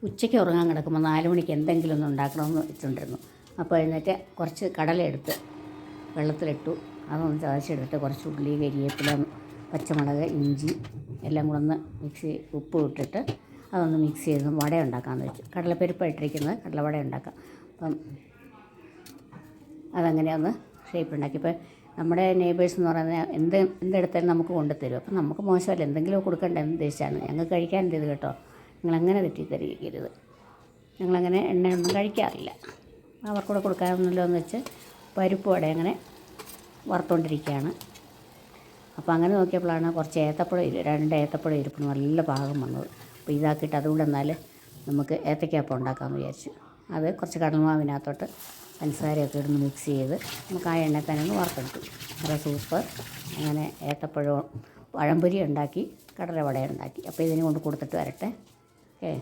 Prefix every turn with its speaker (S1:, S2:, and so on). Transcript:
S1: ഉച്ചയ്ക്ക് ഉറങ്ങാൻ കിടക്കുമ്പോൾ 4 മണിക്ക് എന്തെങ്കിലും ഒന്ന് ഉണ്ടാക്കണമെന്ന് വെച്ചുകൊണ്ടിരുന്നു. അപ്പോൾ എഴുന്നേറ്റ് കുറച്ച് കടലയെടുത്ത് വെള്ളത്തിലിട്ടു. അതൊന്ന് ചതച്ചെടുത്തിട്ട് കുറച്ച് ഉള്ളി, കരിവേപ്പില, പച്ചമുളക്, ഇഞ്ചി എല്ലാം കൂടെ ഒന്ന് ഉപ്പ് ഇട്ടിട്ട് അതൊന്ന് മിക്സ് ചെയ്ത് വട ഉണ്ടാക്കാമെന്ന് വെച്ചു. കടലപ്പരിപ്പായിട്ടിരിക്കുന്നത് കടലവട ഉണ്ടാക്കാം. അപ്പം അതങ്ങനെ ഒന്ന് ഷേപ്പ് ഉണ്ടാക്കി. ഇപ്പോൾ നമ്മുടെ നെയ്ബേഴ്സ് എന്ന് പറയുന്നത് എന്തെടുത്താലും നമുക്ക് കൊണ്ടുത്തരും. അപ്പം നമുക്ക് മോശമല്ല, എന്തെങ്കിലും കൊടുക്കണ്ടേ എന്ന് ഉദ്ദേശിച്ചാണ്. ഞങ്ങൾക്ക് കഴിക്കാനുണ്ട് ഇത് കേട്ടോ, നിങ്ങളങ്ങനെ തെറ്റിദ്ധരിക്കരുത്. ഞങ്ങളങ്ങനെ എണ്ണയൊന്നും കഴിക്കാറില്ല. അവർക്കൂടെ കൊടുക്കാമെന്നല്ലോ എന്ന് വെച്ച് പരിപ്പ് വട അങ്ങനെ വറുത്തുകൊണ്ടിരിക്കുകയാണ്. അപ്പോൾ അങ്ങനെ നോക്കിയപ്പോഴാണ് കുറച്ച് ഏത്തപ്പഴം 2 ഏത്തപ്പഴം ഇരിക്കണം നല്ല പാകം വന്നത്. അപ്പോൾ ഇതാക്കിയിട്ട് അതുകൂടെ എന്നാൽ നമുക്ക് ഏത്തയ്ക്കാപ്പം ഉണ്ടാക്കാമെന്ന് വിചാരിച്ചു. അത് കുറച്ച് കടൽമാവിനകത്തോട്ട് പഞ്ചസാരയൊക്കെ ഇടുന്ന് മിക്സ് ചെയ്ത് നമുക്ക് ആ എണ്ണയിൽ തന്നെ ഒന്ന് വറുത്തെടുത്തു. നല്ല സൂപ്പർ. അങ്ങനെ ഏത്തപ്പഴവും പഴംപൊരി ഉണ്ടാക്കി, കടലവട ഉണ്ടാക്കി. അപ്പോൾ ഇതിനെ കൊണ്ട് കൊടുത്തിട്ട് വരട്ടെ. ഓക്കേ.